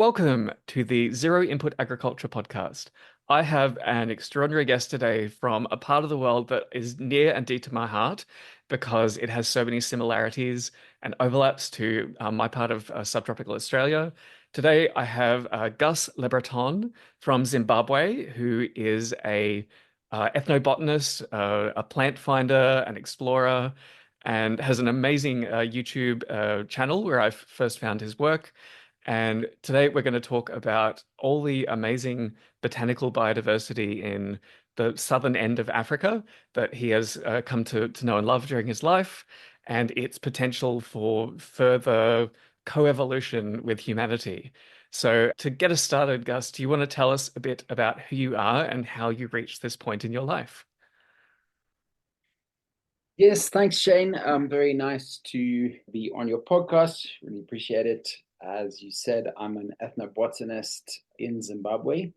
Welcome to the Zero Input Agriculture podcast. I have an extraordinary guest today from a part of the world that is near and dear to my heart because it has so many similarities and overlaps to my part of subtropical Australia. Today, I have Gus Le Breton from Zimbabwe, who is a ethnobotanist, a plant finder, an explorer, and has an amazing YouTube channel where I first found his work. And today we're going to talk about all the amazing botanical biodiversity in the southern end of Africa that he has come to know and love during his life, and its potential for further coevolution with humanity. So, to get us started, Gus, do you want to tell us a bit about who you are and how you reached this point in your life? Yes, thanks, Shane. Very nice to be on your podcast. Really appreciate it. As you said, I'm an ethnobotanist in Zimbabwe.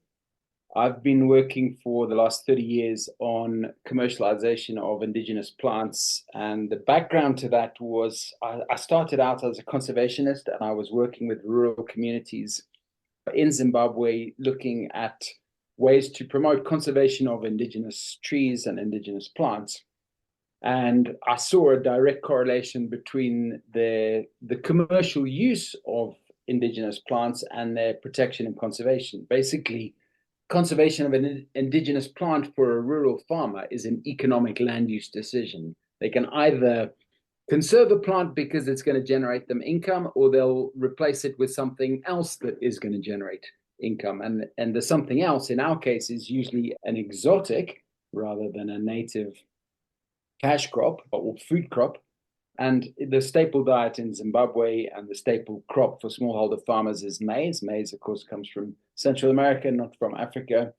I've been working for the last 30 years on commercialization of indigenous plants. And the background to that was I started out as a conservationist and I was working with rural communities in Zimbabwe looking at ways to promote conservation of indigenous trees and indigenous plants. And I saw a direct correlation between the commercial use of indigenous plants and their protection and conservation. Basically, conservation of an indigenous plant for a rural farmer is an economic land use decision. They can either conserve a plant because it's going to generate them income, or they'll replace it with something else that is going to generate income. And the something else in our case is usually an exotic rather than a native cash crop or food crop. And the staple diet in Zimbabwe and the staple crop for smallholder farmers is maize. Maize, of course, comes from Central America, not from Africa.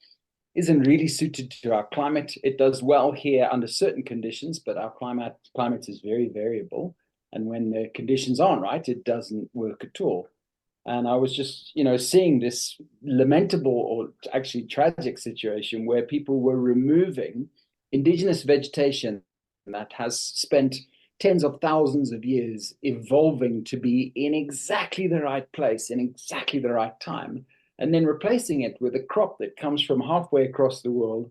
Isn't really suited to our climate. It does well here under certain conditions, but our climate is very variable. And when the conditions aren't right, it doesn't work at all. And I was just, seeing this lamentable or actually tragic situation where people were removing indigenous vegetation that has spent tens of thousands of years evolving to be in exactly the right place in exactly the right time, and then replacing it with a crop that comes from halfway across the world,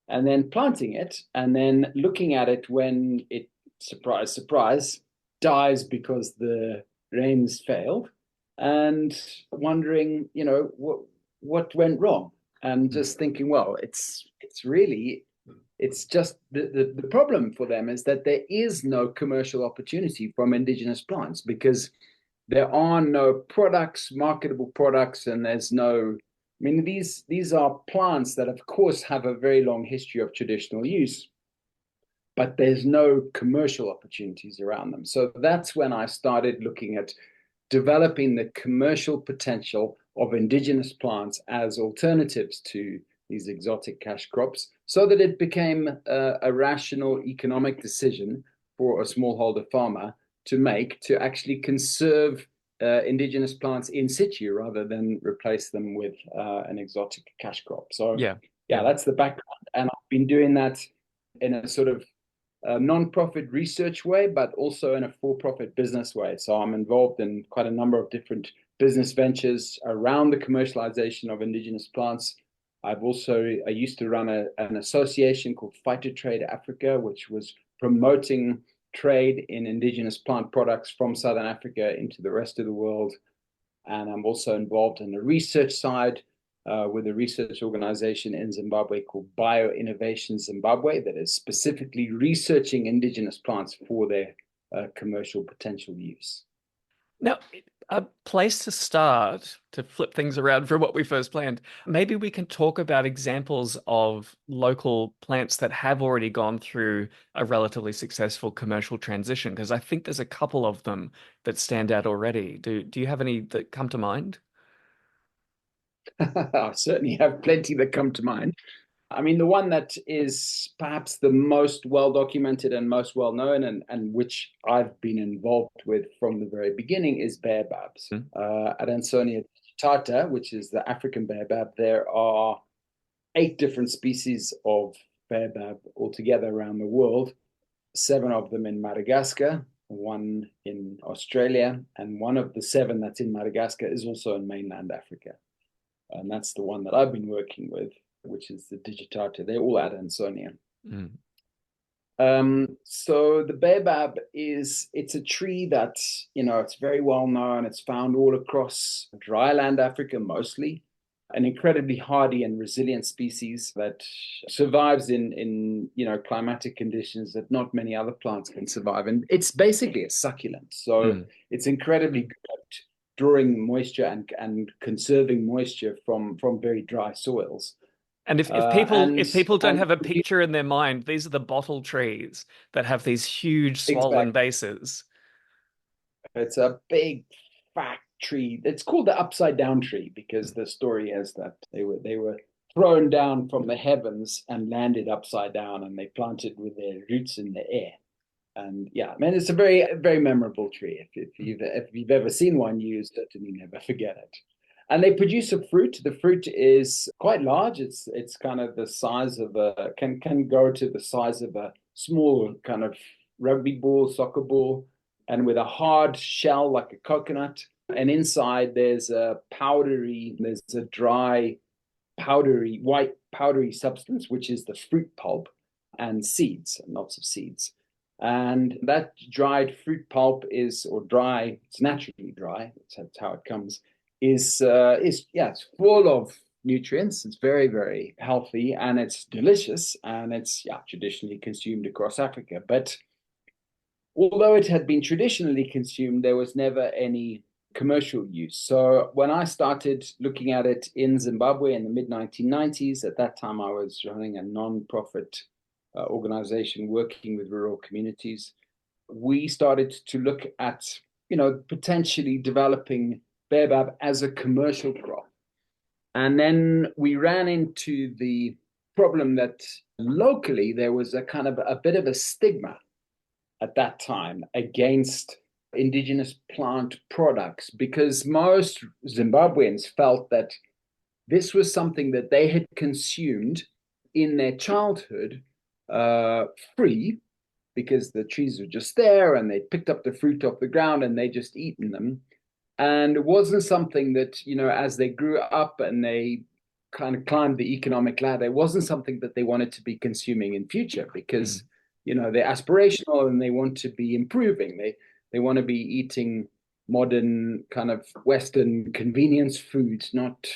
and then planting it, and then looking at it when it, surprise, surprise, dies because the rains failed, and wondering, what went wrong, and just thinking, well, it's just the problem for them is that there is no commercial opportunity from indigenous plants because there are no products, marketable products, and there's no. I mean, these are plants that, of course, have a very long history of traditional use, but there's no commercial opportunities around them. So that's when I started looking at developing the commercial potential of indigenous plants as alternatives to these exotic cash crops, so that it became a rational economic decision for a smallholder farmer to make to actually conserve indigenous plants in situ rather than replace them with an exotic cash crop. So, Yeah. yeah, that's the background. And I've been doing that in a sort of non-profit research way, but also in a for-profit business way. So I'm involved in quite a number of different business ventures around the commercialization of indigenous plants. I used to run an association called Phytotrade Africa, which was promoting trade in indigenous plant products from Southern Africa into the rest of the world. And I'm also involved in the research side with a research organization in Zimbabwe called Bioinnovation Zimbabwe that is specifically researching indigenous plants for their commercial potential use. Now, a place to start to flip things around from what we first planned, maybe we can talk about examples of local plants that have already gone through a relatively successful commercial transition, because I think there's a couple of them that stand out already. Do you have any that come to mind? I certainly have plenty that come to mind. I mean, the one that is perhaps the most well documented and most well known, and which I've been involved with from the very beginning, is baobabs. Hmm? Adansonia tata, which is the African baobab, there are 8 different species of baobab altogether around the world, 7 of them in Madagascar, one in Australia, and one of the seven that's in Madagascar is also in mainland Africa. And that's the one that I've been working with, which is the digitata. They're all Adansonian. Mm. So the baobab it's a tree that, it's very well known. It's found all across dryland Africa mostly, an incredibly hardy and resilient species that survives in climatic conditions that not many other plants can survive. And it's basically a succulent. So Mm. it's incredibly good at drawing moisture and conserving moisture from very dry soils. And if Uh, people and if people don't and have a picture in their mind, these are the bottle trees that have these huge swollen exactly. bases. It's a big fat tree. It's called the upside down tree because the story is that they were thrown down from the heavens and landed upside down, and they planted with their roots in the air. And yeah, I mean, it's a very memorable tree. If you've ever seen one, you certainly never forget it. And they produce a fruit. The fruit is quite large. It's kind of the size of a can go to the size of a small kind of rugby ball, soccer ball, and with a hard shell like a coconut. And inside there's a dry white powdery substance, which is the fruit pulp, and seeds, and lots of seeds. And that dried fruit pulp it's naturally dry, that's how it comes, it's full of nutrients. It's very, very healthy, and it's delicious, and it's traditionally consumed across Africa. But although it had been traditionally consumed, there was never any commercial use. So when I started looking at it in Zimbabwe in the mid 1990s, at that time I was running a non-profit organization working with rural communities. We started to look at, potentially developing baobab as a commercial crop. And then we ran into the problem that locally there was a kind of a bit of a stigma at that time against indigenous plant products because most Zimbabweans felt that this was something that they had consumed in their childhood free because the trees were just there and they picked up the fruit off the ground and they just eaten them. And it wasn't something that, as they grew up and they kind of climbed the economic ladder, it wasn't something that they wanted to be consuming in future because, Mm. they're aspirational and they want to be improving. They want to be eating modern kind of Western convenience foods, not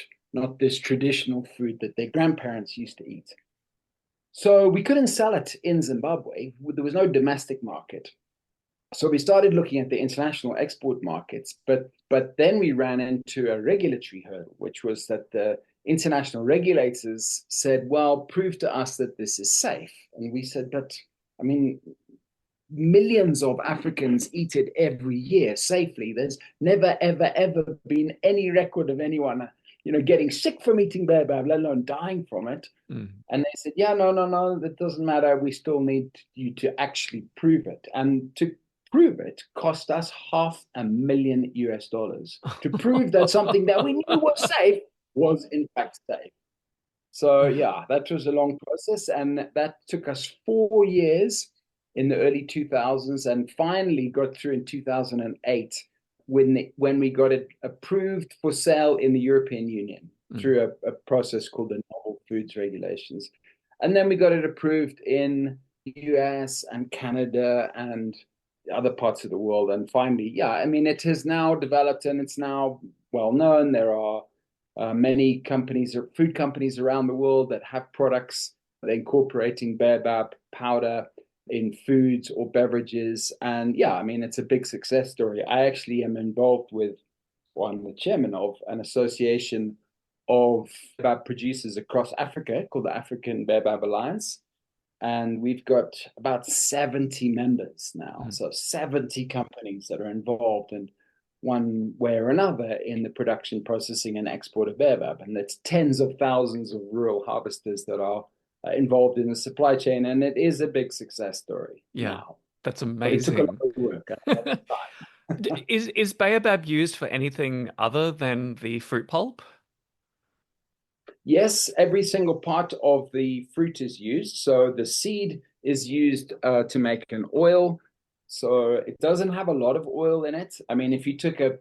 this traditional food that their grandparents used to eat. So we couldn't sell it in Zimbabwe. There was no domestic market. So we started looking at the international export markets, but then we ran into a regulatory hurdle, which was that the international regulators said, "Well, prove to us that this is safe." And we said, "But I mean, millions of Africans eat it every year safely. There's never, ever, ever been any record of anyone, getting sick from eating baobab, let alone dying from it." Mm. And they said, "Yeah, no, that doesn't matter. We still need you to actually prove it." And to prove it cost us $500,000 to prove that something that we knew was safe was in fact safe. So yeah, that was a long process, and that took us 4 years in the early 2000s, and finally got through in 2008 when we got it approved for sale in the European Union Mm. through a process called the Novel Foods Regulations. And then we got it approved in the US and Canada and other parts of the world. And finally, yeah, I mean, it has now developed and it's now well known. There are many companies, or food companies around the world that have products incorporating baobab powder in foods or beverages. And yeah, I mean, it's a big success story. I actually am involved with, or I'm the chairman of an association of baobab producers across Africa called the African Baobab Alliance. And we've got about 70 members now. Mm. So 70 companies that are involved in one way or another in the production, processing, and export of baobab. And it's tens of thousands of rural harvesters that are involved in the supply chain. And it is a big success story Yeah, now. that's But it took a lot amazing. of work and a lot of time. Is baobab used for anything other than the fruit pulp? Yes, every single part of the fruit is used. So the seed is used to make an oil. So it doesn't have a lot of oil in it. I mean, if you took a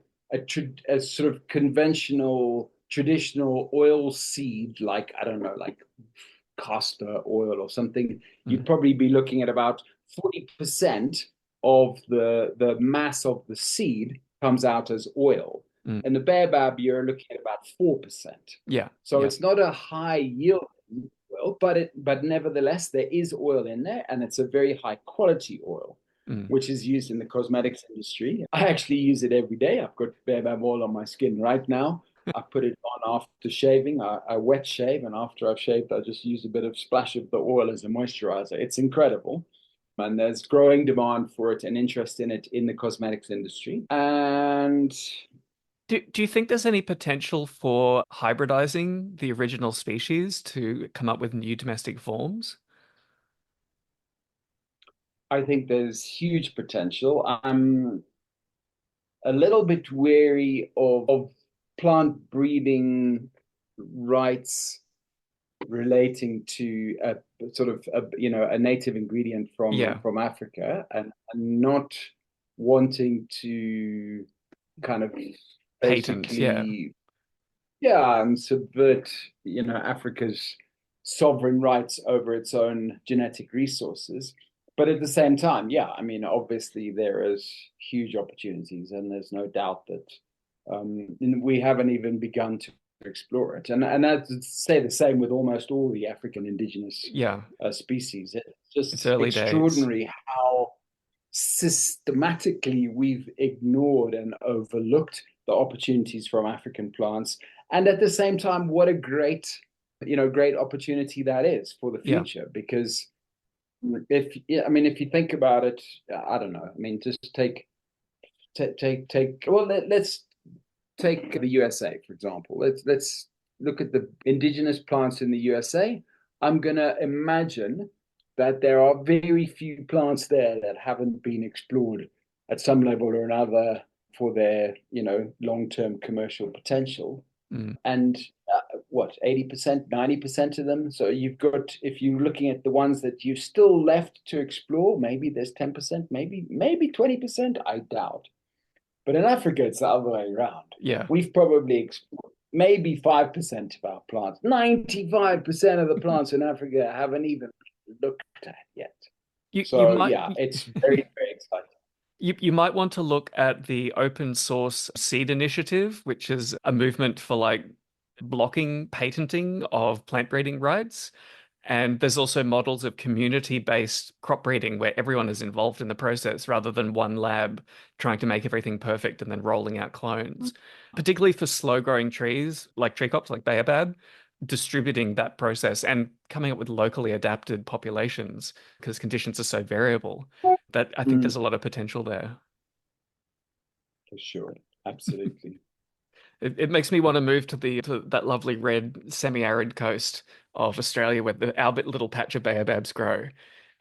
sort of conventional, traditional oil seed, like, I don't know, like castor oil or something, you'd Mm, probably be looking at about 40% of the mass of the seed comes out as oil. mm. And the baobab, you're looking at about 4%. Yeah, So yeah. it's not a high yield oil, but nevertheless, there is oil in there, and it's a very high quality oil, Mm. which is used in the cosmetics industry. I actually use it every day. I've got baobab oil on my skin right now. I put it on after shaving. I wet shave, and after I've shaved, I just use a bit of splash of the oil as a moisturizer. It's incredible. And there's growing demand for it and interest in it in the cosmetics industry. And Do you think there's any potential for hybridizing the original species to come up with new domestic forms? I think there's huge potential. I'm a little bit wary of plant breeding rights relating to a sort of a native ingredient Yeah, from Africa, and not wanting to kind of patent. Yeah, basically, yeah, and subvert Africa's sovereign rights over its own genetic resources. But at the same time, yeah, I mean, obviously there is huge opportunities, and there's no doubt that we haven't even begun to explore it. And I'd say the same with almost all the African indigenous yeah. species. It's It's just early days. extraordinary how systematically we've ignored and overlooked the opportunities from African plants. And at the same time, what a great opportunity that is for the Yeah. future. Because if you think about it, I don't know. I mean, just take. Well, let's take the USA, for example. Let's look at the indigenous plants in the USA. I'm gonna imagine that there are very few plants there that haven't been explored at some level or another for their, long-term commercial potential. Mm. And what, 80%, 90% of them? So you've got, if you're looking at the ones that you've still left to explore, maybe there's 10%, maybe 20%, I doubt. But in Africa, it's the other way around. Yeah. We've probably explored maybe 5% of our plants. 95% of the plants in Africa haven't even been looked at yet. You So might yeah, it's very, very exciting. you might want to look at the open source seed initiative, which is a movement for like blocking patenting of plant breeding rights. And there's also models of community-based crop breeding where everyone is involved in the process rather than one lab trying to make everything perfect and then rolling out clones. Particularly for slow-growing trees like tree crops like baobab, distributing that process and coming up with locally adapted populations because conditions are so variable that I think there's Mm, a lot of potential there. for sure. Absolutely. It makes me want to move to that lovely red semi-arid coast of Australia where our bit little patch of baobabs grow.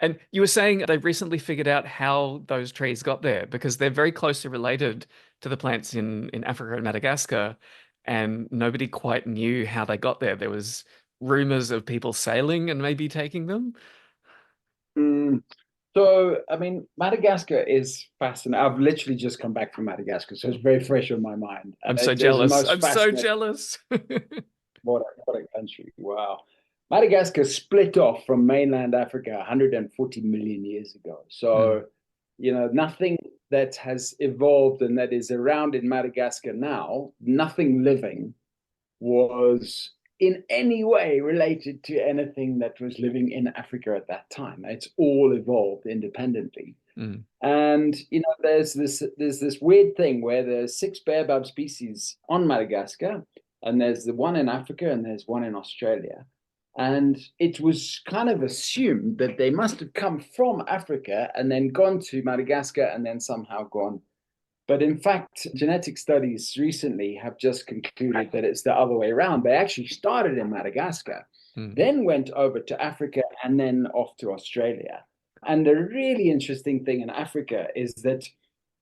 And you were saying they've recently figured out how those trees got there because they're very closely related to the plants in Africa and Madagascar, and nobody quite knew how they got there. There was rumors of people sailing and maybe taking them. Mm. So, I mean, Madagascar is fascinating. I've literally just come back from Madagascar, so it's very fresh on my mind. And I'm so it is the jealous. most I'm so fascinating. jealous. What a country. Wow. Madagascar split off from mainland Africa 140 million years ago. Mm, So, nothing that has evolved and that is around in Madagascar now, nothing living was in any way related to anything that was living in Africa at that time. It's all evolved independently. mm, And there's this weird thing where there's six baobab species on Madagascar, and there's the one in Africa and there's one in Australia. And it was kind of assumed that they must have come from Africa and then gone to Madagascar and then somehow gone. But in fact, genetic studies recently have just concluded that it's the other way around. They actually started in Madagascar, mm. then went over to Africa, and then off to Australia. And the really interesting thing in Africa is that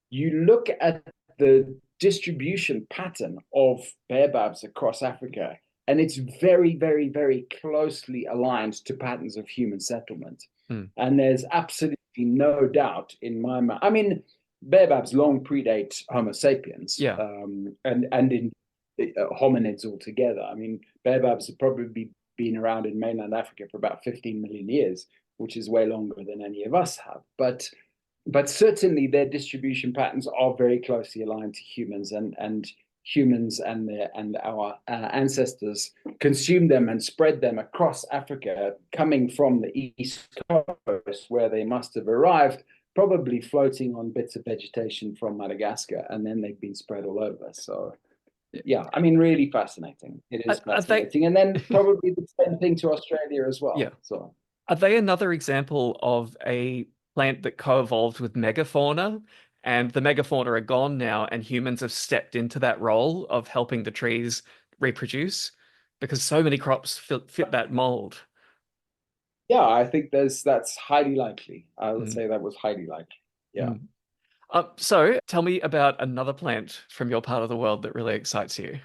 you look at the distribution pattern of baobabs across Africa, and it's very, very, very closely aligned to patterns of human settlement. Mm. And there's absolutely no doubt in my mind. I mean, baobabs long predate Homo sapiens, Yeah. and in hominids altogether. I mean, baobabs have probably been around in mainland Africa for about 15 million years, which is way longer than any of us have. But certainly their distribution patterns are very closely aligned to humans, and humans and our ancestors consumed them and spread them across Africa, coming from the east coast where they must have arrived, probably floating on bits of vegetation from Madagascar, and then they've been spread all over. So yeah, I mean, really fascinating. It is Are they, fascinating, and then probably the same thing to Australia as yeah. well. So Are they another example of a plant that co-evolved with megafauna? And the megafauna are gone now, and humans have stepped into that role of helping the trees reproduce because so many crops fit that mold. yeah, I think that's highly likely. I would Mm, say that was highly likely. Yeah. mm. So tell me about another plant from your part of the world that really excites you.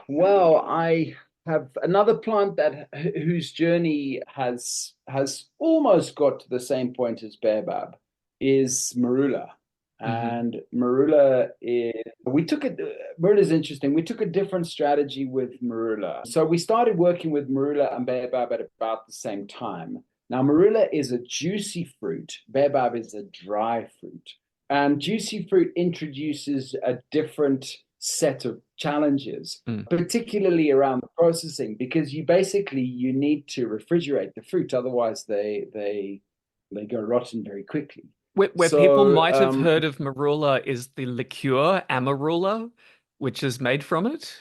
Well, I have another plant that whose journey has almost got to the same point as baobab is marula. Hmm. And marula is we took it marula is interesting. We took a different strategy with marula. So we started working with marula and baobab at about the same time. Now, marula is a juicy fruit, baobab is a dry fruit. And juicy fruit introduces a different set of challenges, Mm. particularly around the processing, because you need to refrigerate the fruit, otherwise they go rotten very quickly. Where people So might have heard of marula is the liqueur amarula, which is made from it.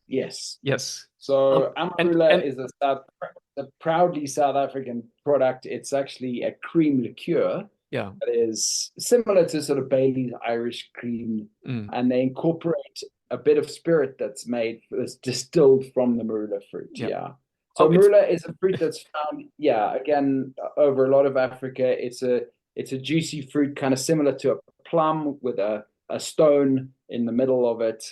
yes, Yes. so And amarula is a proudly South African product. It's actually a cream liqueur yeah. that is similar to sort of Bailey's Irish cream, Mm. and they incorporate a bit of spirit that's distilled from the marula fruit. Yeah. Yeah. So Oh, it's marula is a fruit that's found, yeah, again, over a lot of Africa. It's a juicy fruit, kind of similar to a plum with a stone in the middle of it.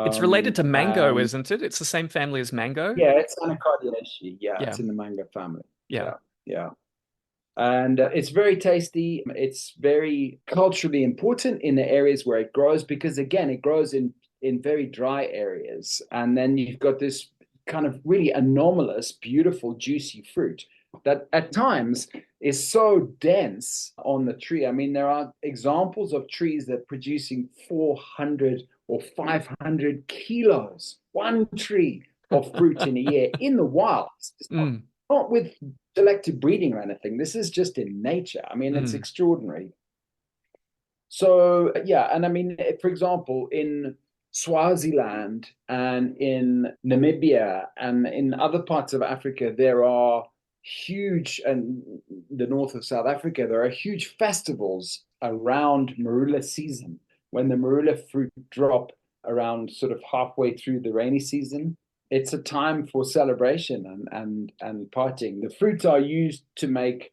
it's related to mango, And isn't it? It's the same family as mango. yeah, it's Anacardiaceae. Yeah, Yeah. it's in the mango family. Yeah. Yeah, yeah. And it's very tasty. It's very culturally important in the areas where it grows because, again, it grows in very dry areas. And then you've got this kind of really anomalous, beautiful, juicy fruit that at times is so dense on the tree. I mean, there are examples of trees that are producing 400 or 500 kilos, one tree of fruit in a year in the wild. It's Mm. not with selective breeding or anything. This is just in nature. I mean, it's Mm. extraordinary. So yeah, and I mean, for example, in Swaziland and in Namibia and in other parts of Africa, there are huge, and the north of South Africa, there are huge festivals around marula season when the marula fruit drop around sort of halfway through the rainy season. It's a time for celebration and partying. The fruits are used to make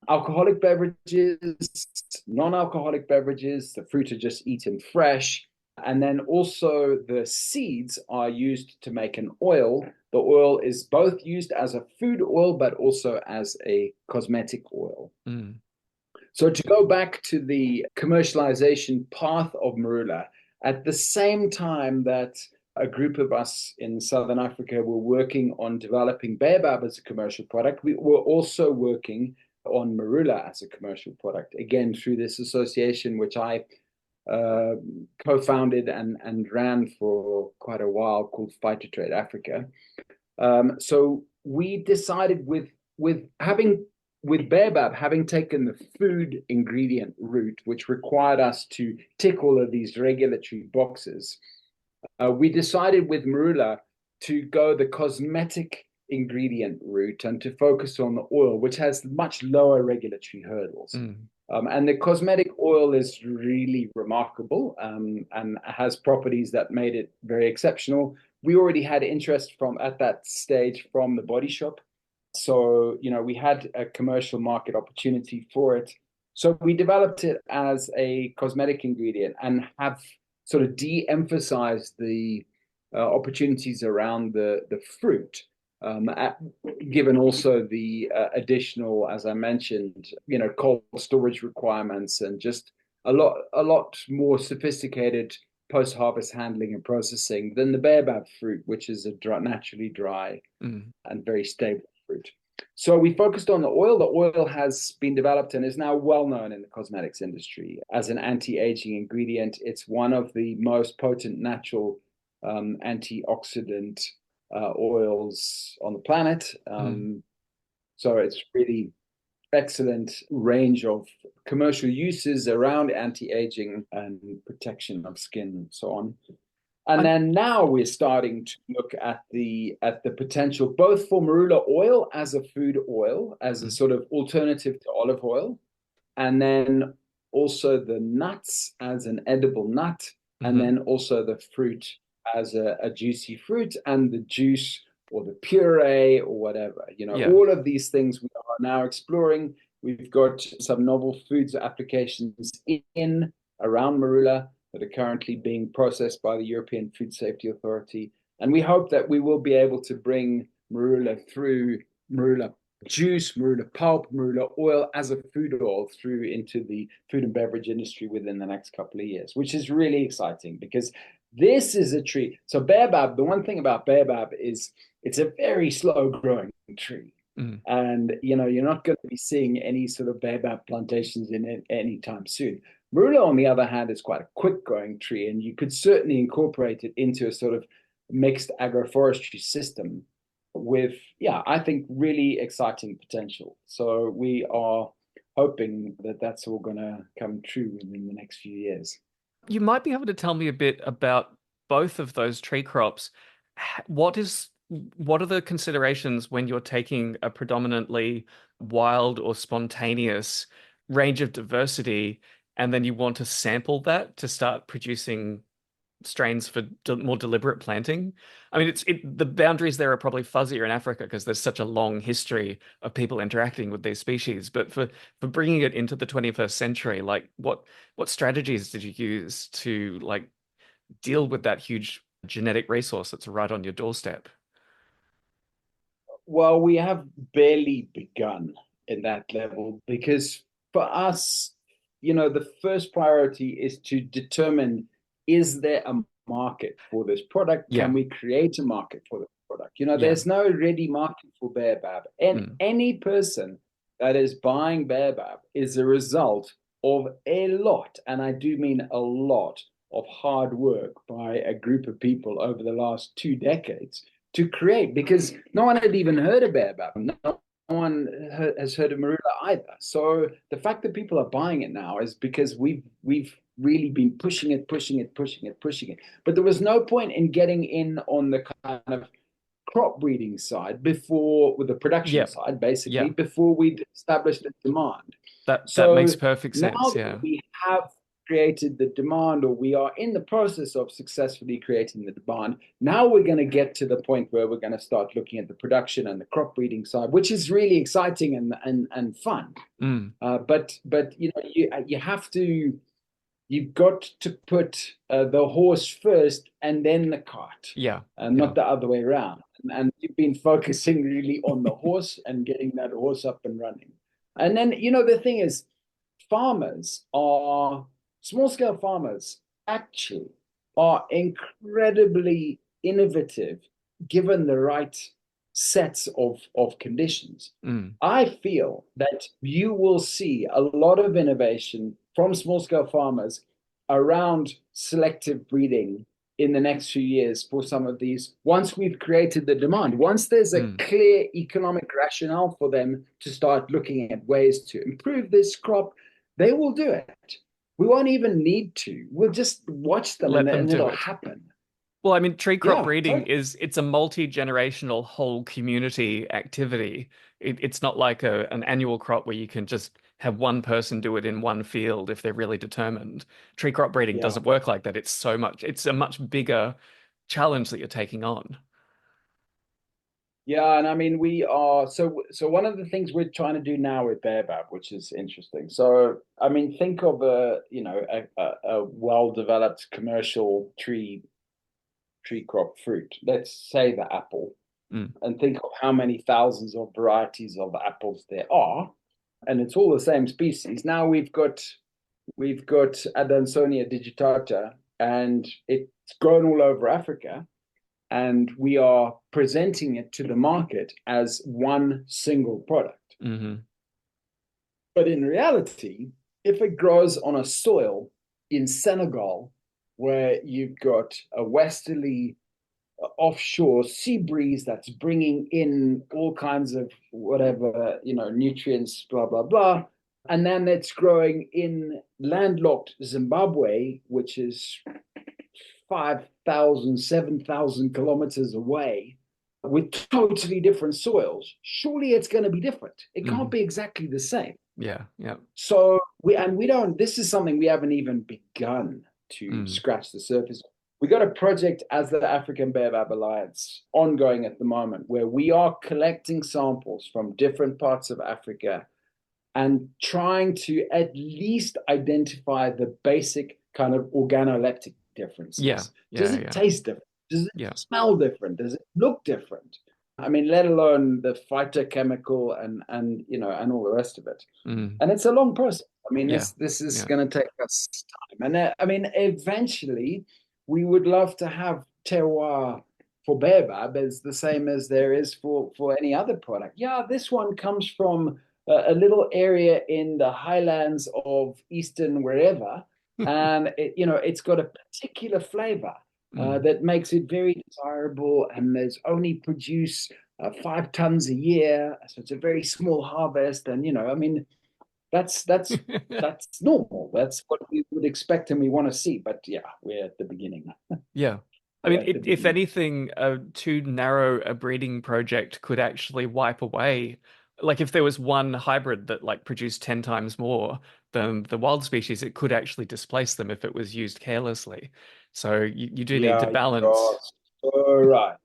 alcoholic beverages, non-alcoholic beverages. The fruit are just eaten fresh. And then also the seeds are used to make an oil. The oil is both used as a food oil, but also as a cosmetic oil. Mm. So to go back to the commercialization path of marula, at the same time that a group of us in Southern Africa were working on developing baobab as a commercial product, we were also working on marula as a commercial product, again, through this association, which I uh, co-founded and ran for quite a while, called Fight to Trade Africa. So we decided with baobab having taken the food ingredient route, which required us to tick all of these regulatory boxes, we decided with marula to go the cosmetic ingredient route and to focus on the oil, which has much lower regulatory hurdles. Mm. And the cosmetic oil is really remarkable, and has properties that made it very exceptional. We already had interest from at that stage from the body shop. So, we had a commercial market opportunity for it. So we developed it as a cosmetic ingredient and have sort of de-emphasized the opportunities around the fruit. Um, at, Given also the additional, as I mentioned, cold storage requirements and just a lot more sophisticated post-harvest handling and processing than the baobab fruit, which is a naturally dry Mm. and very stable fruit. So we focused on the oil. The oil has been developed and is now well known in the cosmetics industry as an anti-aging ingredient. It's one of the most potent natural antioxidant oils on the planet. Mm. So it's really excellent range of commercial uses around anti-aging and protection of skin and so on. And I'm, then now we're starting to look at the potential both for marula oil as a food oil, as a mm. sort of alternative to olive oil, and then also the nuts as an edible nut, and Hmm. then also the fruit as a juicy fruit, and the juice or the puree or whatever. Yeah. All of these things we are now exploring. We've got some novel foods applications in around marula that are currently being processed by the European Food Safety Authority. And we hope that we will be able to bring marula through marula juice, marula pulp, marula oil as a food oil through into the food and beverage industry within the next couple of years, which is really exciting because this is a tree. So baobab, the one thing about baobab is it's a very slow growing tree. Mm. And you're not going to be seeing any sort of baobab plantations in it anytime soon. Marula, on the other hand, is quite a quick growing tree, and you could certainly incorporate it into a sort of mixed agroforestry system with, yeah, I think really exciting potential. So we are hoping that that's all going to come true within the next few years. You might be able to tell me a bit about both of those tree crops. What are the considerations when you're taking a predominantly wild or spontaneous range of diversity, and then you want to sample that to start producing strains for more deliberate planting? I mean, the boundaries there are probably fuzzier in Africa because there's such a long history of people interacting with these species. But for bringing it into the 21st century, like what strategies did you use to like deal with that huge genetic resource that's right on your doorstep? Well, we have barely begun in that level because for us, the first priority is to determine, is there a market for this product? Yeah, Can we create a market for this product? yeah, There's no ready market for baobab. And mm, any person that is buying baobab is a result of a lot, and I do mean a lot, of hard work by a group of people over the last 2 decades to create, because no one had even heard of baobab. No one has heard of marula either. So the fact that people are buying it now is because we've really been pushing it, pushing it, pushing it, pushing it. But there was no point in getting in on the kind of crop breeding side before, with the production yeah, side, basically, yeah. before we'd established the demand. That makes So perfect now sense. that Yeah. we have created the demand, or we are in the process of successfully creating the demand, now we're going to get to the point where we're going to start looking at the production and the crop breeding side, which is really exciting and fun. Mm, But you have to, you've got to put the horse first and then the cart, yeah, and yeah. not the other way around. And you've been focusing really on the horse and getting that horse up and running. And then, the thing is, farmers are small scale farmers actually are incredibly innovative given the right sets of conditions. Mm, I feel that you will see a lot of innovation from small scale farmers around selective breeding in the next few years for some of these, once we've created the demand, once there's a mm. clear economic rationale for them to start looking at ways to improve this crop, they will do it. We won't even need to. We'll just watch them, Let them and do it'll it. happen. Well, I mean, tree crop Yeah, breeding totally. it's a multi-generational whole community activity. It's not like an annual crop where you can just have one person do it in one field if they're really determined. Tree crop breeding Yeah. doesn't work like that. It's a much bigger challenge that you're taking on. Yeah, and I mean we are so one of the things we're trying to do now with baobab, which is interesting. So I mean, think of a well-developed commercial tree crop fruit. Let's say the apple. Mm. and think of how many thousands of varieties of apples there are, and it's all the same species. Now we've got Adansonia digitata, and it's grown all over Africa, and we are presenting it to the market as one single product. Mm-hmm. But in reality, if it grows on a soil in Senegal, where you've got a westerly offshore sea breeze that's bringing in all kinds of whatever, nutrients, blah, blah, blah. And then it's growing in landlocked Zimbabwe, which is 5,000, 7,000 kilometers away with totally different soils. Surely it's going to be different. It can't Mm. be exactly the same. Yeah, yeah. So we don't, this is something we haven't even begun to Mm. scratch the surface. We got a project as the African Baobab Alliance ongoing at the moment where we are collecting samples from different parts of Africa and trying to at least identify the basic kind of organoleptic Yeah, differences. Does yeah, it yeah, taste different? Does it yeah. smell different? Does it look different? I mean, let alone the phytochemical and all the rest of it. Mm. And it's a long process. I mean, Yeah, this is yeah. going to take us time. And I mean, eventually, we would love to have terroir for baobab as the same as there is for any other product. Yeah, this one comes from a little area in the highlands of eastern wherever, and it's got a particular flavor Mm. that makes it very desirable, and there's only produce 5 tons a year, so it's a very small harvest, and I mean that's that's that's normal. That's what we would expect and we want to see. But yeah, we're at the beginning. Yeah. I We're mean, at the if beginning. anything, too narrow a breeding project could actually wipe away. Like, if there was one hybrid that like produced 10 times more than the wild species, it could actually displace them if it was used carelessly. So you do need to Yeah, you are balance. so right.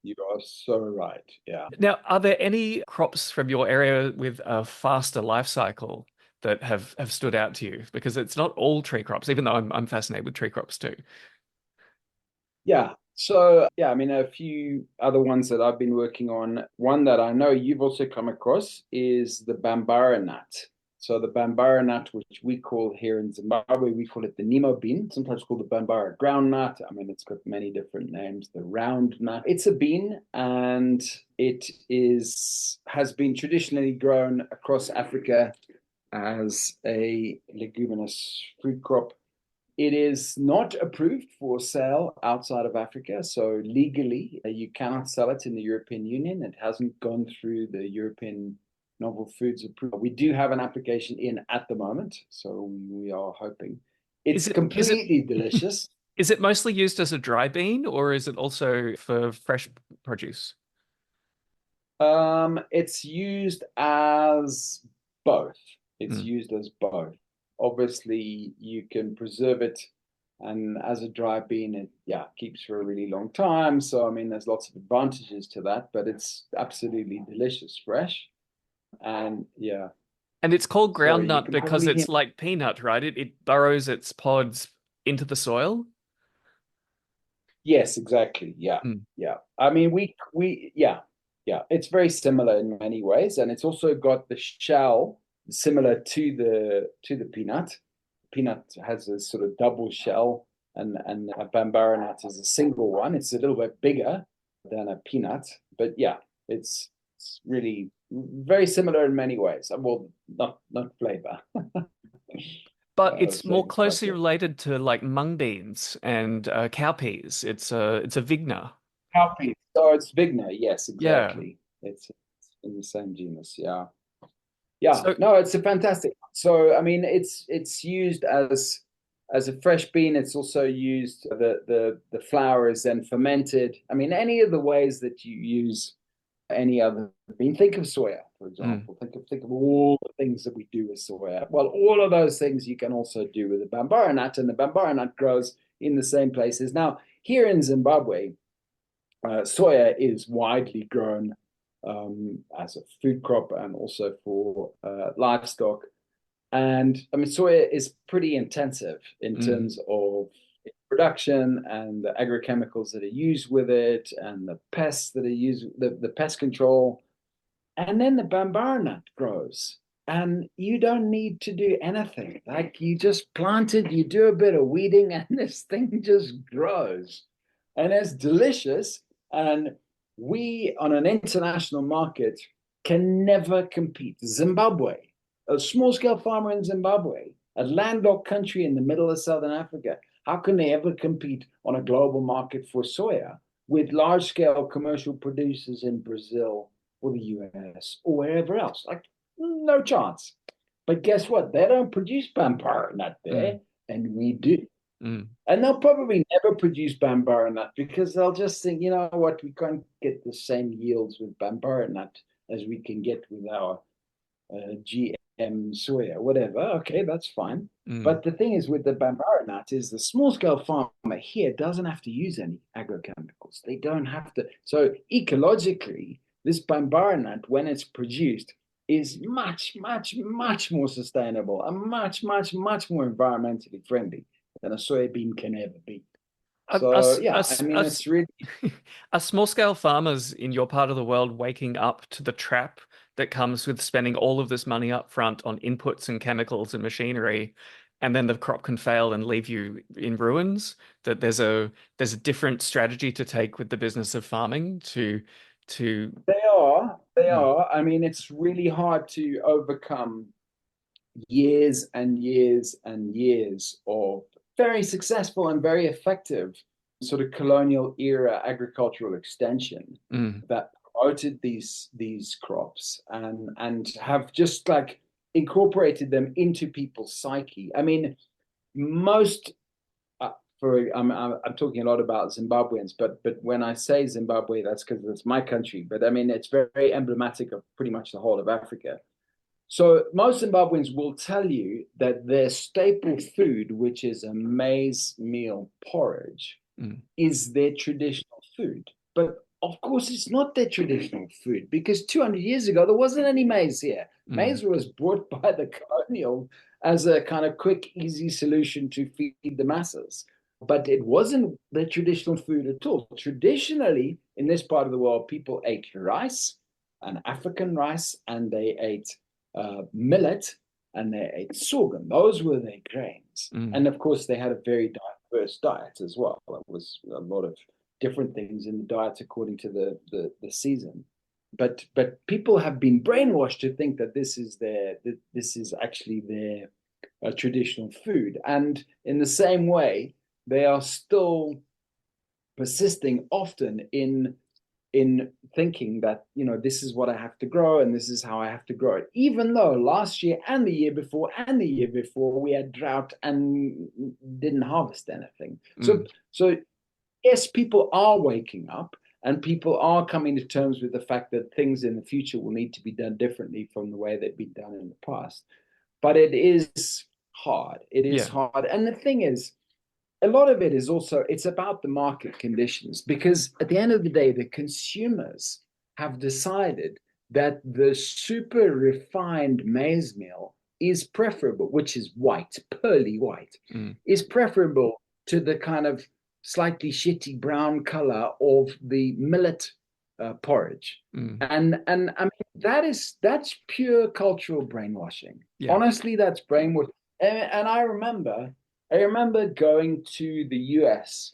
You are so right. Yeah. Now, are there any crops from your area with a faster life cycle that have stood out to you? Because it's not all tree crops, even though I'm fascinated with tree crops too. Yeah. So yeah, I mean a few other ones that I've been working on. One that I know you've also come across is the Bambara nut. So the Bambara nut, which we call here in Zimbabwe, we call it the Nemo bean, sometimes called the Bambara ground nut. I mean, it's got many different names. The round nut. It's a bean, and it has been traditionally grown across Africa as a leguminous fruit crop. It is not approved for sale outside of Africa. So legally, you cannot sell it in the European Union. It hasn't gone through the European Novel Foods approval. We do have an application in at the moment. So we are hoping. Is It's it is it completely delicious. is it mostly used as a dry bean or is it also for fresh produce? It's used as both. It's Mm. used as both. Obviously, you can preserve it, and as a dry bean, it keeps for a really long time. So I mean, there's lots of advantages to that, but it's absolutely delicious, fresh, and yeah. And it's called So you groundnut can because probably hear. it's like peanut, right? It burrows its pods into the soil. Yes, exactly. Yeah, Mm. yeah. I mean, yeah. It's very similar in many ways, and it's also got the shell similar to the peanut. Peanut has a sort of double shell, and a bambara nut is a single one. It's a little bit bigger than a peanut, but yeah, it's really very similar in many ways. Well, not flavor, But it's more flavor quite closely different. related to like mung beans and cowpeas. It's a vigna. Cowpeas. So it's Vigna. Yes, Yeah. exactly. It's in the same genus. Yeah. Yeah. So No, it's a fantastic. So I mean, it's used as a fresh bean. It's also used the flour is then fermented. I mean, any of the ways that you use any other bean. Think of soya, for mm, example. Think of all the things that we do with soya. Well, all of those things you can also do with the bambara nut, and the bambara nut grows in the same places. Now, here in Zimbabwe, soya is widely grown as a food crop and also for livestock. And I mean, soya is pretty intensive in mm, terms of production and the agrochemicals that are used with it and the pests that are used, the pest control. And then the bambara nut grows. And you don't need to do anything. Like you just plant it, you do a bit of weeding, and this thing just grows. And it's delicious. And we, on an international market, can never compete. Zimbabwe, a small scale farmer in Zimbabwe, a landlocked country in the middle of Southern Africa, how can they ever compete on a global market for soya with large scale commercial producers in Brazil or the US or wherever else? Like, no chance. But guess what? They don't produce bambara nut there, Mm. and we do. Mm. And they'll probably never produce bambara nut because they'll just think, you know what, we can't get the same yields with bambara nut as we can get with our GM soya, whatever. Okay, that's fine. Mm. But the thing is with the bambara nut is the small scale farmer here doesn't have to use any agrochemicals. They don't have to. So ecologically, this bambara nut, when it's produced, is much, much, much more sustainable and much, much, much more environmentally friendly than a soybean can ever be. So yeah, I mean, it's really Are small scale farmers in your part of the world waking up to the trap that comes with spending all of this money up front on inputs and chemicals and machinery, and then the crop can fail and leave you in ruins? That there's a different strategy to take with the business of farming to they mm, are. I mean, it's really hard to overcome years and years and years of very successful and very effective sort of colonial era agricultural extension mm, that promoted these crops and have just like incorporated them into people's psyche. I mean, most I'm talking a lot about Zimbabweans, but when I say Zimbabwe, that's because it's my country. But I mean, it's very emblematic of pretty much the whole of Africa. So most Zimbabweans will tell you that their staple food, which is a maize meal porridge, mm, is their traditional food. But of course, it's not their traditional food because 200 years ago, there wasn't any maize here. mm, Maize was brought by the colonial as a kind of quick, easy solution to feed the masses. But it wasn't the traditional food at all. Traditionally, in this part of the world, people ate rice, and African rice, and they ate millet, and they ate sorghum. Those were their grains. mm. And of course, they had a very diverse diet as well. It was a lot of different things in the diet according to the season. But people have been brainwashed to think that this is actually their traditional food. And in the same way, they are still persisting often in thinking that this is what I have to grow and this is how I have to grow it. Even though last year and the year before we had drought and didn't harvest anything. Mm. So yes, people are waking up and people are coming to terms with the fact that things in the future will need to be done differently from the way they've been done in the past. But it is hard. It is Yeah. hard. And the thing is, a lot of it is also it's about the market conditions because at the end of the day the consumers have decided that the super refined maize meal is preferable, which is white, pearly white, Mm. is preferable to the kind of slightly shitty brown color of the millet porridge. Mm. And I mean that's pure cultural brainwashing. Yeah. Honestly, that's brainwashing. And I remember going to the US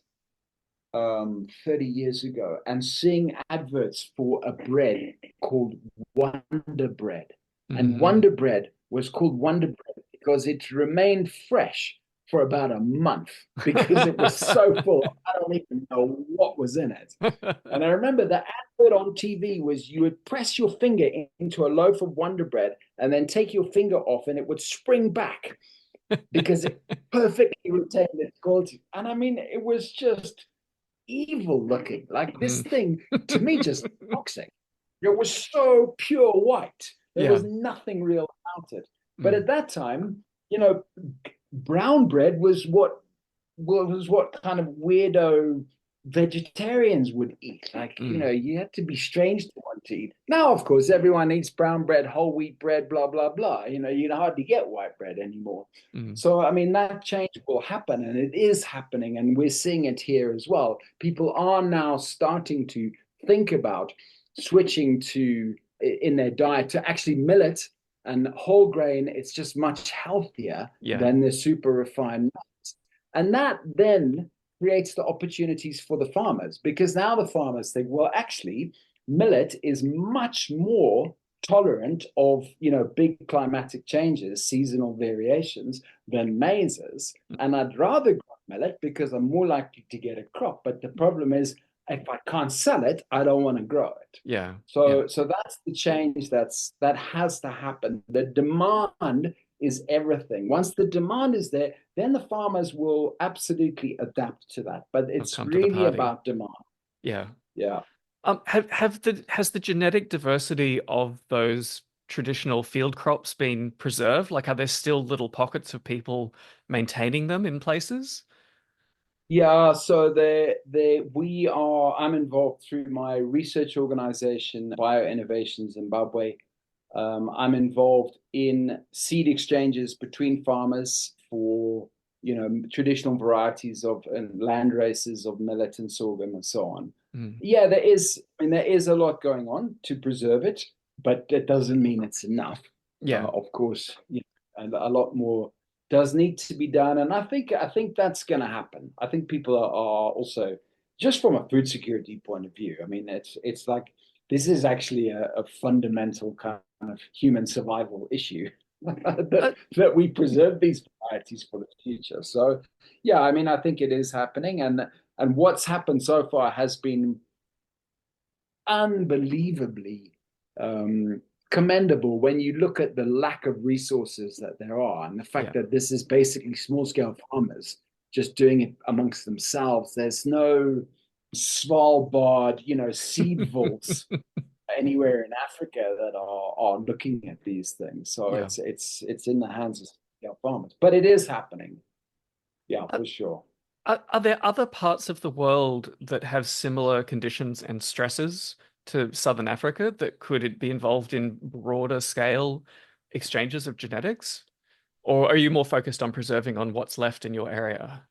30 years ago and seeing adverts for a bread called Wonder Bread. And Hmm. Wonder Bread was called Wonder Bread because it remained fresh for about a month because it was so full. I don't even know what was in it. And I remember the advert on TV was you would press your finger into a loaf of Wonder Bread and then take your finger off and it would spring back because it perfectly retained its quality. And I mean, it was just evil looking. Like this Mm. thing, to me, just toxic. It was so pure white. There Yeah. was nothing real about it. But Mm. at that time, brown bread was what kind of weirdo vegetarians would eat. Like, Mm, you had to be strange to want to eat. Now, of course, everyone eats brown bread, whole wheat bread, blah, blah, blah. You hardly get white bread anymore. mm, So, I mean, that change will happen and it is happening. And we're seeing it here as well. People are now starting to think about switching to in their diet to actually millet and whole grain. It's just much healthier yeah, than the super refined nuts. And that then creates the opportunities for the farmers because now the farmers think, well, actually, millet is much more tolerant of big climatic changes, seasonal variations than maize is. And I'd rather grow millet because I'm more likely to get a crop. But the problem is if I can't sell it, I don't want to grow it. yeah, yeah. So that's the change that has to happen. The demand is everything. Once the demand is there, then the farmers will absolutely adapt to that. But I've it's come to the really party. about demand. Yeah. Yeah. Has the genetic diversity of those traditional field crops been preserved? Like, are there still little pockets of people maintaining them in places? Yeah, so I'm involved through my research organization, Bio Innovation Zimbabwe. I'm involved in seed exchanges between farmers for, traditional varieties of and land races of millet and sorghum and so on. Mm, Yeah, there is a lot going on to preserve it, but that doesn't mean it's enough. yeah, Of course, and a lot more does need to be done, and I think that's going to happen. I think people are also just from a food security point of view. I mean, it's like this is actually a fundamental kind of human survival issue that uh, that we preserve these varieties for the future. So, yeah, I mean, I think it is happening, and what's happened so far has been unbelievably commendable when you look at the lack of resources that there are and the fact yeah. that this is basically small scale farmers just doing it amongst themselves. There's no Svalbard, seed vaults anywhere in Africa that are looking at these things. So Yeah. it's in the hands of scale farmers, but it is happening. Yeah, Are, for sure. are there other parts of the world that have similar conditions and stresses to Southern Africa that could be involved in broader scale exchanges of genetics? Or are you more focused on preserving on what's left in your area?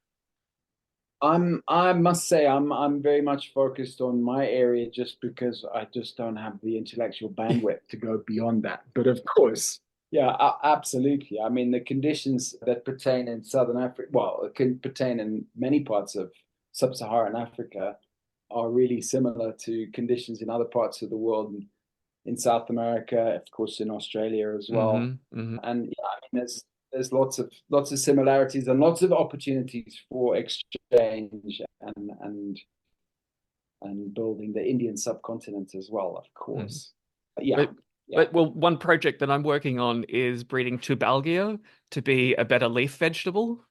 I must say I'm very much focused on my area just because I just don't have the intellectual bandwidth to go beyond that. But of course, yeah, absolutely. I mean, the conditions that pertain in Southern Africa, well, it can pertain in many parts of sub-Saharan Africa, are really similar to conditions in other parts of the world, in South America, of course, in Australia as well. Hmm. Hmm. And yeah, I mean, there's lots of similarities and lots of opportunities for exchange and building the Indian subcontinent as well, of Mm. course. Yeah, But yeah, well, one project that I'm working on is breeding tubalgia to be a better leaf vegetable.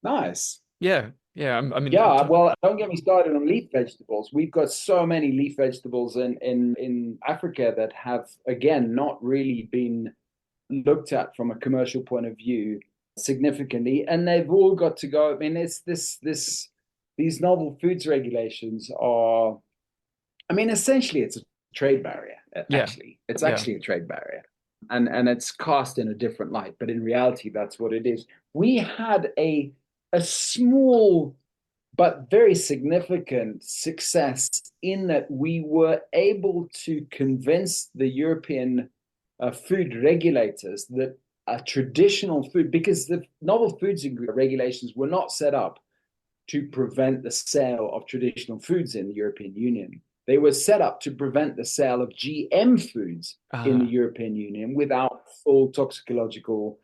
nice. Yeah, yeah. I mean, Yeah, well, don't get me started on leaf vegetables. We've got so many leaf vegetables in Africa that have, again, not really been looked at from a commercial point of view significantly, and they've all got to go. I mean, it's this these novel foods regulations are. I mean, essentially, it's a trade barrier. yeah, Actually, it's yeah, actually a trade barrier, and it's cast in a different light. But in reality, that's what it is. We had a small but very significant success in that we were able to convince the European food regulators that a traditional food, because the novel foods regulations were not set up to prevent the sale of traditional foods in the European Union. They were set up to prevent the sale of GM foods in the uh, European Union without full toxicological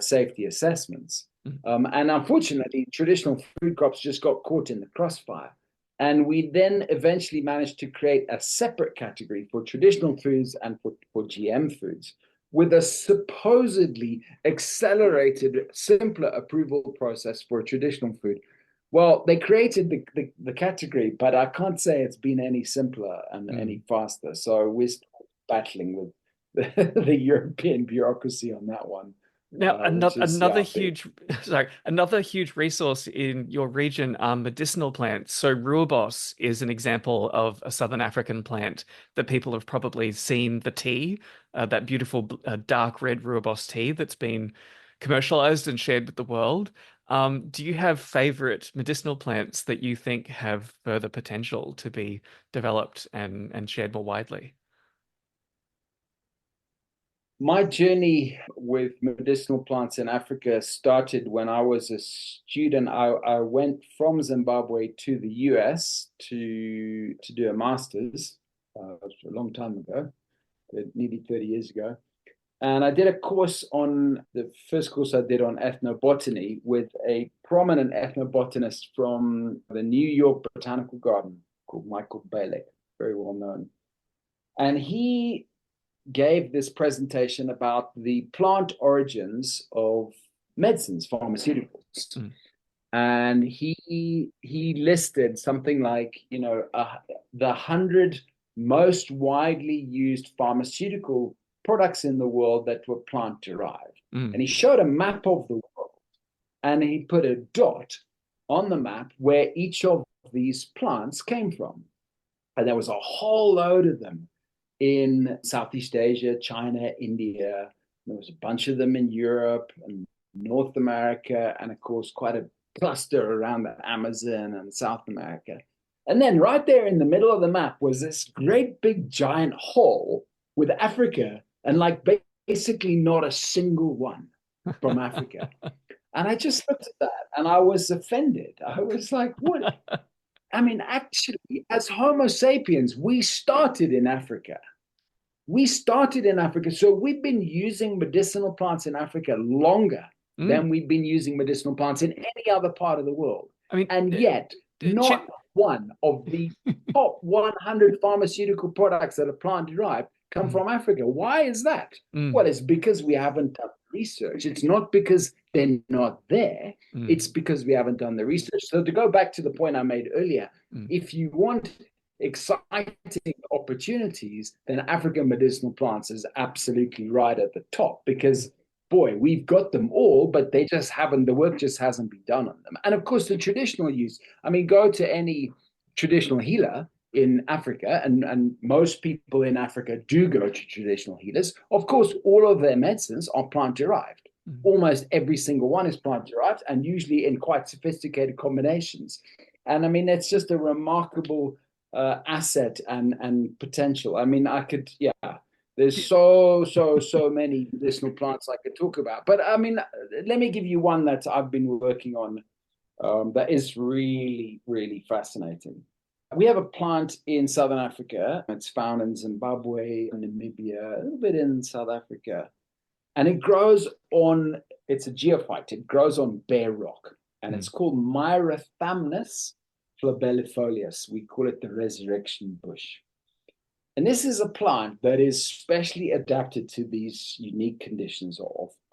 safety assessments. mm, And unfortunately, traditional food crops just got caught in the crossfire. And we then eventually managed to create a separate category for traditional foods and for GM foods with a supposedly accelerated, simpler approval process for traditional food. Well, they created the category, but I can't say it's been any simpler and mm. any faster. So we're still battling with the European bureaucracy on that one. Now, which is, another yeah, big. huge, sorry, another huge resource in your region are medicinal plants. So rooibos is an example of a Southern African plant that people have probably seen the tea, that beautiful dark red rooibos tea that's been commercialized and shared with the world. Do you have favorite medicinal plants that you think have further potential to be developed and shared more widely? My journey with medicinal plants in Africa started when I was a student. I went from Zimbabwe to the US to do a master's a long time ago, nearly 30 years ago. And I did a course on the first course I did on ethnobotany with a prominent ethnobotanist from the New York Botanical Garden called Michael Balick, very well known. And he gave this presentation about the plant origins of medicines, pharmaceuticals. Mm, And he listed something like, the 100 most widely used pharmaceutical products in the world that were plant derived. And mm, he showed a map of the world and he put a dot on the map where each of these plants came from. And there was a whole load of them in Southeast Asia, China, India. There was a bunch of them in Europe and North America, and of course, quite a cluster around the Amazon and South America. And then right there in the middle of the map was this great big giant hole with Africa, and like basically not a single one from Africa. And I just looked at that and I was offended. I was like, what? I mean, actually, as Homo sapiens, we started in Africa. We started in Africa. So we've been using medicinal plants in Africa longer mm. than we've been using medicinal plants in any other part of the world. I mean, And yet, Chip, not one of the top 100 pharmaceutical products that are plant derived come mm, from Africa. Why is that? mm, Well, it's because we haven't done research. It's not because they're not there. mm, It's because we haven't done the research. So to go back to the point I made earlier, mm. if you want exciting opportunities, then African medicinal plants is absolutely right at the top because boy, we've got them all, but they just haven't, the work just hasn't been done on them. And of course, the traditional use, I mean, go to any traditional healer in Africa, and most people in Africa do go to traditional healers. Of course, all of their medicines are plant derived. Mm. Almost every single one is plant derived and usually in quite sophisticated combinations. And I mean, it's just a remarkable asset and potential. I mean, I could, yeah, there's so many medicinal plants I could talk about. But I mean, let me give you one that I've been working on that is really, really fascinating. We have a plant in Southern Africa. It's found in Zimbabwe, Namibia, a little bit in South Africa. And it grows on, it's a geophyte. It grows on bare rock. And Mm. it's called Myrothamnus flabellifolius. We call it the resurrection bush. And this is a plant that is specially adapted to these unique conditions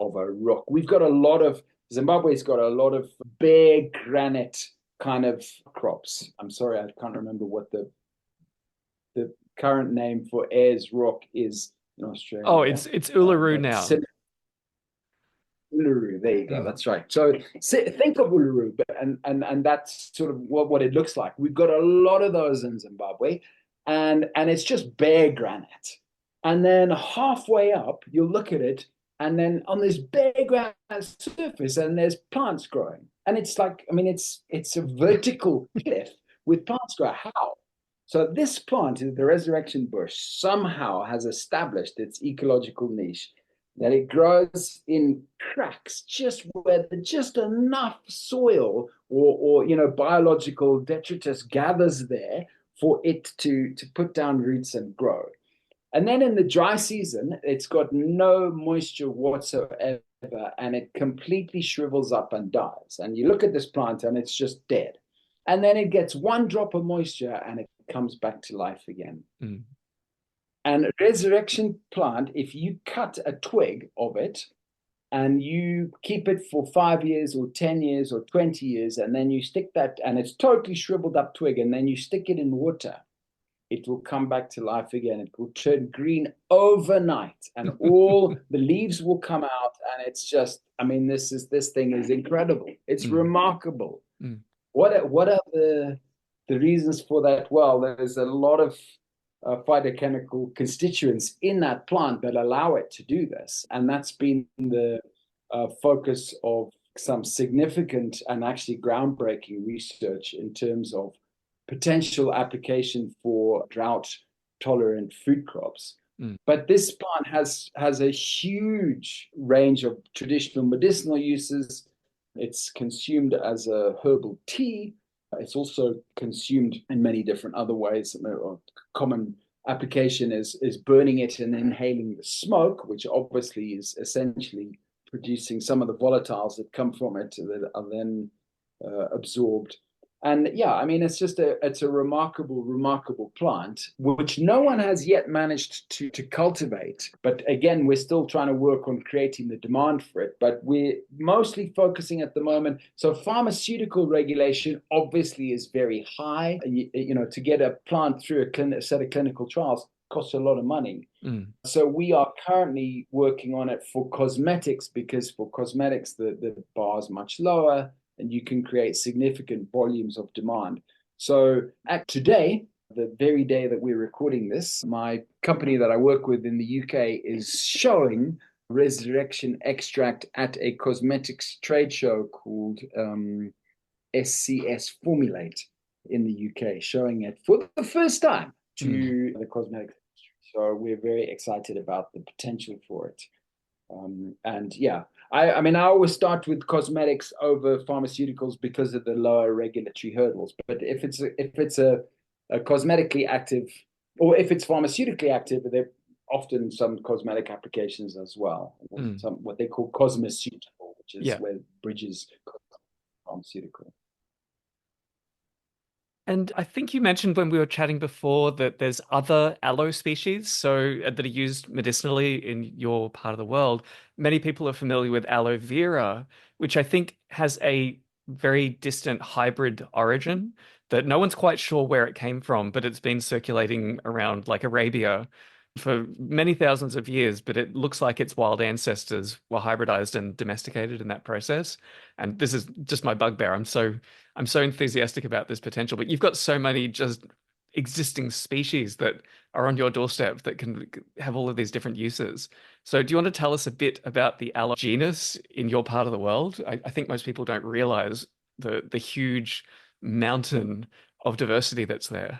of a rock. We've got a lot of, Zimbabwe's got a lot of bare granite kind of crops. I'm sorry, I can't remember what the current name for Ayers Rock is in Oh, Australia. it's Uluru But now. Uluru, there you go. Mm. That's right. So think of Uluru, and that's sort of what it looks like. We've got a lot of those in Zimbabwe, and it's just bare granite. And then halfway up, you'll look at it, and then on this bare granite surface, and there's plants growing. And it's like, I mean, it's a vertical cliff with plants growing. How? So this plant, the resurrection bush, somehow has established its ecological niche that it grows in cracks just where just enough soil or biological detritus gathers there for it to put down roots and grow. And then in the dry season, it's got no moisture whatsoever and it completely shrivels up and dies. And you look at this plant and it's just dead. And then it gets one drop of moisture and it comes back to life again. Mm. And a resurrection plant, if you cut a twig of it and you keep it for 5 years or 10 years or 20 years, and then you stick that, and it's totally shriveled up twig, and then you stick it in water, it will come back to life again. It will turn green overnight, and all the leaves will come out. And it's just, I mean, this thing is incredible. It's Mm, remarkable. mm, What are the reasons for that? Well, there's a lot of phytochemical constituents in that plant that allow it to do this, and that's been the focus of some significant and actually groundbreaking research in terms of potential application for drought tolerant food crops. mm, But this plant has a huge range of traditional medicinal uses. It's consumed as a herbal tea. It's also consumed in many different other ways. A common application is burning it and inhaling the smoke, which obviously is essentially producing some of the volatiles that come from it that are then absorbed. And yeah, I mean, it's a remarkable plant, which no one has yet managed to cultivate. But again, we're still trying to work on creating the demand for it. But we're mostly focusing at the moment. So pharmaceutical regulation obviously is very high. You know, to get a plant through a set of clinical trials costs a lot of money. mm. So we are currently working on it for cosmetics, because for cosmetics, the bar is much lower and you can create significant volumes of demand. So at today, the very day that we're recording this, my company that I work with in the UK is showing resurrection extract at a cosmetics trade show called SCS Formulate in the UK, showing it for the first time Mm. to the cosmetics. So we're very excited about the potential for it. And yeah, I mean, I always start with cosmetics over pharmaceuticals because of the lower regulatory hurdles. But if it's a cosmetically active, or if it's pharmaceutically active, there are often some cosmetic applications as well. Mm. Some what they call cosmeceutical, which is Yeah. where bridges pharmaceutical. And I think you mentioned when we were chatting before that there's other aloe species that are used medicinally in your part of the world. Many people are familiar with aloe vera, which I think has a very distant hybrid origin that no one's quite sure where it came from, but it's been circulating around like Arabia for many thousands of years, but it looks like its wild ancestors were hybridized and domesticated in that process. And this is just my bugbear. I'm so enthusiastic about this potential, but you've got so many just existing species that are on your doorstep that can have all of these different uses. So do you want to tell us a bit about the aloe genus in your part of the world? I think most people don't realize the huge mountain of diversity that's there.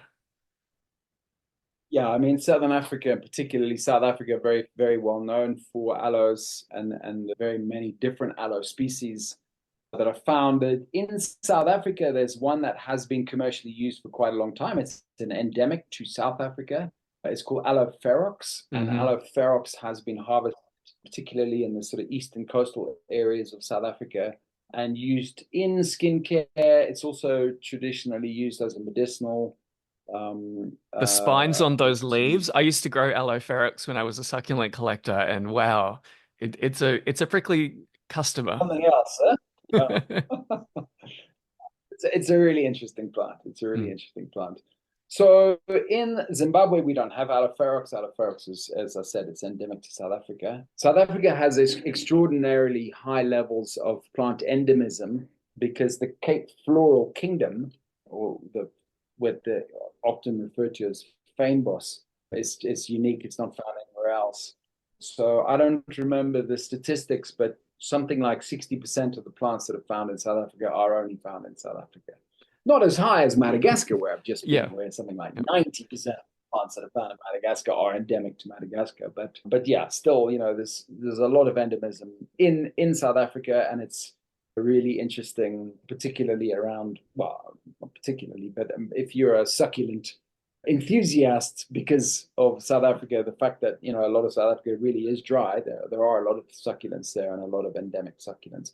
Yeah, I mean, Southern Africa, particularly South Africa, very well known for aloes, and the very many different aloe species that are found. In South Africa. There's one that has been commercially used for quite a long time. It's an endemic to South Africa. It's called Aloe ferox, and Hmm. Aloe ferox has been harvested particularly in the sort of eastern coastal areas of South Africa and used in skincare. It's also traditionally used as a medicinal. The spines on those It's leaves. used I used to grow aloe ferox when I was a succulent collector, and wow, it's a prickly customer. something else, huh? Yeah. It's a really interesting plant. It's a really Mm, interesting plant. So in Zimbabwe, we don't have Allopharax. Allopharax is, as I said, it's endemic to South Africa. South Africa has extraordinarily high levels of plant endemism because the Cape Floral Kingdom, or the what the often referred to as fynbos, is unique. It's not found anywhere else. So I don't remember the statistics, but something like 60% of the plants that are found in South Africa are only found in South Africa. Not as high as Madagascar, where I've just been, yeah. where something like Yeah. 90% of plants that are found in Madagascar are endemic to Madagascar. But yeah, still, you know, there's a lot of endemism in South Africa, and it's really interesting, particularly around, well, not particularly, but if you're a succulent enthusiast because of South Africa, the fact that, you know, a lot of South Africa really is dry. There are a lot of succulents there and a lot of endemic succulents.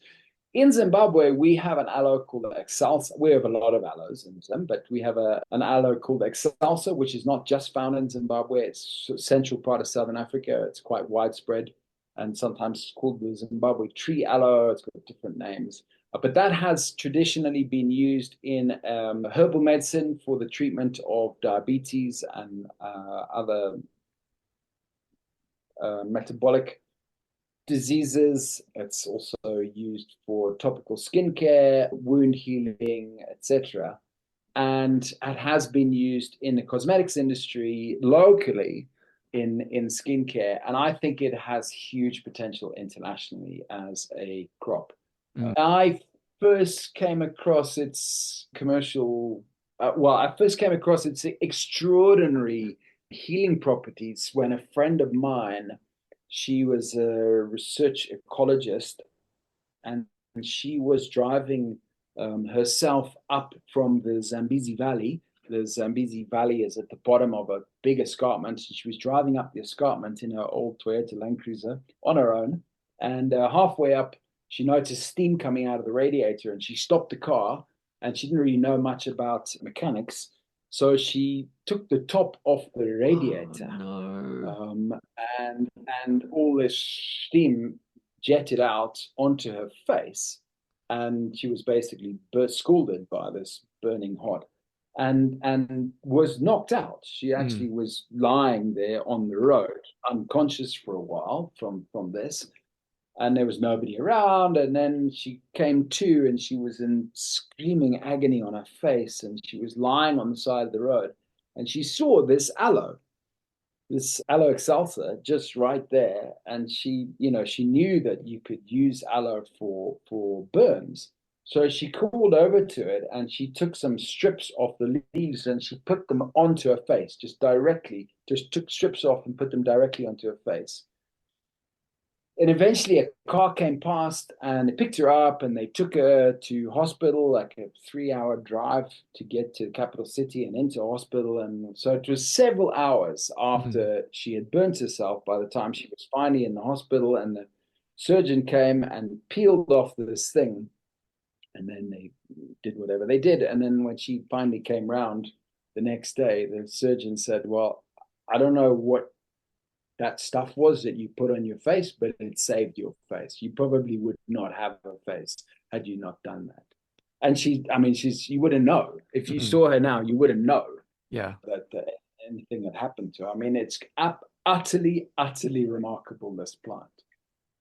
In Zimbabwe, we have an aloe called Excelsa. We have a lot of aloes in Zim, but we have an aloe called Excelsa, which is not just found in Zimbabwe. It's a central part of Southern Africa. It's quite widespread and sometimes called the Zimbabwe tree aloe. It's got different names. But that has traditionally been used in herbal medicine for the treatment of diabetes and other metabolic diseases. It's also used for topical skincare, wound healing, etc. And it has been used in the cosmetics industry locally in skincare. And I think it has huge potential internationally as a crop. Mm. I first came across its commercial, I first came across its extraordinary healing properties when a friend of mine, she was a research ecologist, and she was driving herself up from the Zambezi Valley. The Zambezi Valley is at the bottom of a big escarpment. She was driving up the escarpment in her old Toyota Land Cruiser on her own. And halfway up, she noticed steam coming out of the radiator, and she stopped the car. And she didn't really know much about mechanics. So she took the top off the Oh, radiator, no. um, and all this steam jetted out onto her face, and she was basically scalded by this burning hot, and was knocked out. She Mm. actually was lying there on the road, unconscious for a while from this, and there was nobody around. And then she came to, and she was in screaming agony on her face, and she was lying on the side of the road, and she saw this aloe excelsa just right there, and she knew that you could use aloe for burns. So she crawled over to it, and she took some strips off the leaves, and she put them onto her face, just took strips off and put them directly onto her face. And eventually a car came past, and they picked her up, and they took her to hospital, like a 3 hour drive to get to the capital city and into hospital. And so it was several hours Mm. after she had burnt herself by the time she was finally in the hospital. And the surgeon came and peeled off this thing, and then they did whatever they did. And then when she finally came round the next day, the surgeon said, well, I don't know what that stuff was that you put on your face, but it saved your face. You probably would not have a face had you not done that. And you wouldn't know. If you Mm. saw her now, you wouldn't know Yeah. that anything had happened to her. I mean, it's utterly remarkable, this plant.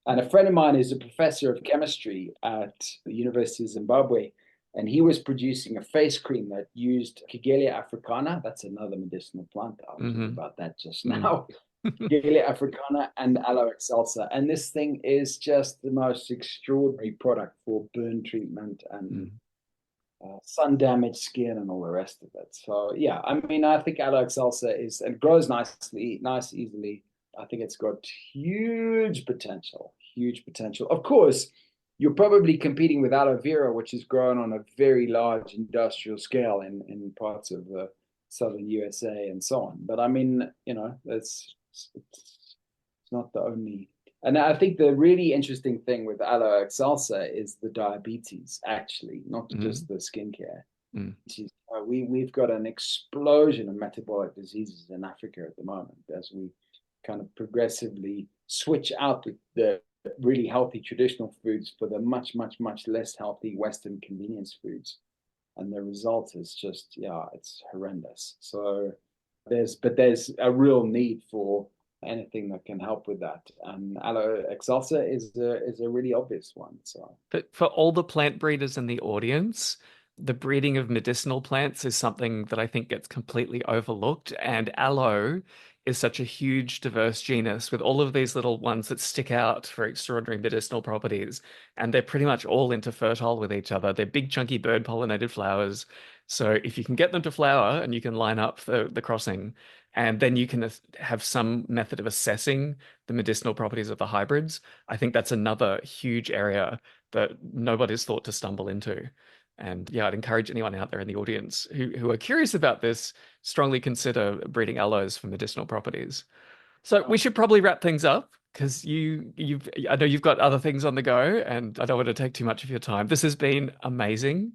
And a friend of mine is a professor of chemistry at the University of Zimbabwe, and he was producing a face cream that used Kigelia africana. That's another medicinal plant. I was Hmm. about that just Mm. now. Gilia africana and aloe excelsa. And this thing is just the most extraordinary product for burn treatment and Mm. sun damaged skin and all the rest of it. So yeah, I mean, I think aloe excelsa it grows easily. I think it's got huge potential. Of course, you're probably competing with aloe vera, which is grown on a very large industrial scale in parts of the southern USA and so on. But I mean, it's not the only. And I think the really interesting thing with aloe excelsa is the diabetes, actually, not Mm. just the skincare. Mm. We've got an explosion of metabolic diseases in Africa at the moment as we kind of progressively switch out the really healthy traditional foods for the much less healthy Western convenience foods. And the result is just, yeah, it's horrendous. So there's a real need for anything that can help with that. And aloe excelsa is a really obvious one. So But for all the plant breeders in the audience, the breeding of medicinal plants is something that I think gets completely overlooked. And aloe is such a huge, diverse genus with all of these little ones that stick out for extraordinary medicinal properties. And they're pretty much all interfertile with each other. They're big, chunky bird pollinated flowers. So if you can get them to flower and you can line up the crossing, and then you can have some method of assessing the medicinal properties of the hybrids, I think that's another huge area that nobody's thought to stumble into. And yeah, I'd encourage anyone out there in the audience who are curious about this, strongly consider breeding aloes for medicinal properties. So we should probably wrap things up because I know you've got other things on the go and I don't want to take too much of your time. This has been amazing.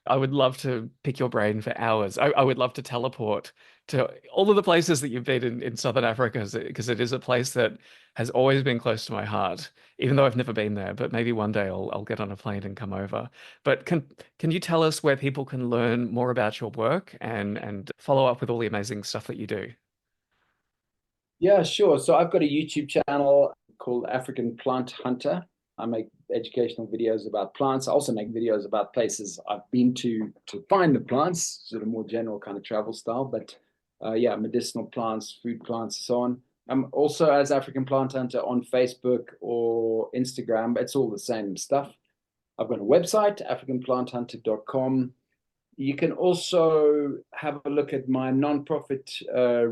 I would love to pick your brain for hours. I would love to teleport to all of the places that you've been in Southern Africa, because it is a place that has always been close to my heart, even though I've never been there. But maybe one day I'll get on a plane and come over. But can you tell us where people can learn more about your work and follow up with all the amazing stuff that you do? Yeah, sure. So I've got a YouTube channel called African Plant Hunter. I make educational videos about plants. I also make videos about places I've been to find the plants, sort of more general kind of travel style. But yeah, medicinal plants, food plants, and so on. I'm also as African Plant Hunter on Facebook or Instagram. It's all the same stuff. I've got a website, africanplanthunter.com. You can also have a look at my nonprofit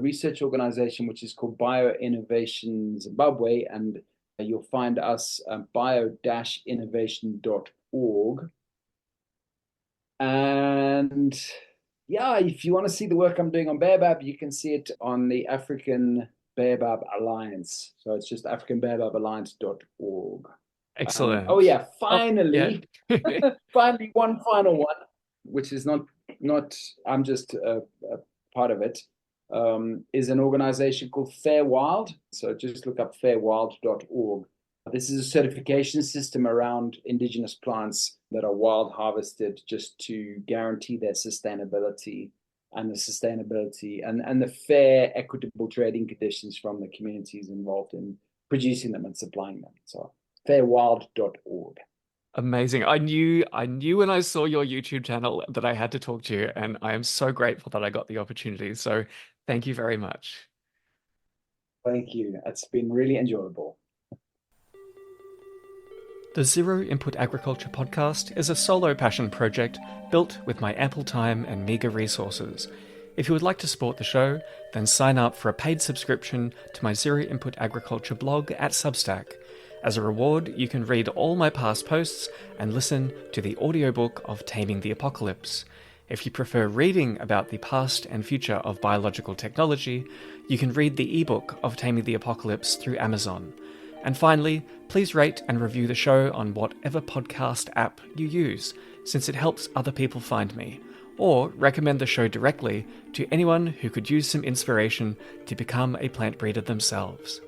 research organization, which is called Bio Innovation Zimbabwe, and you'll find us bio-innovation.org. And yeah, if you want to see the work I'm doing on Baobab, you can see it on the African Baobab Alliance. So it's just africanbaobaballiance.org. Oh Excellent. yeah, Oh, yeah. finally, finally, one final one, which is not I'm just a part of it, is an organization called Fair Wild. So just look up fairwild.org. This is a certification system around indigenous plants that are wild harvested just to guarantee their sustainability and the fair, equitable trading conditions from the communities involved in producing them and supplying them. So fairwild.org. Amazing. I knew when I saw your YouTube channel that I had to talk to you, and I am so grateful that I got the opportunity. So thank you very much. Thank you. It's been really enjoyable. The Zero Input Agriculture podcast is a solo passion project built with my ample time and meagre resources. If you would like to support the show, then sign up for a paid subscription to my Zero Input Agriculture blog at Substack. As a reward, you can read all my past posts and listen to the audiobook of Taming the Apocalypse. If you prefer reading about the past and future of biological technology, you can read the ebook of Taming the Apocalypse through Amazon. And finally, please rate and review the show on whatever podcast app you use, since it helps other people find me. Or recommend the show directly to anyone who could use some inspiration to become a plant breeder themselves.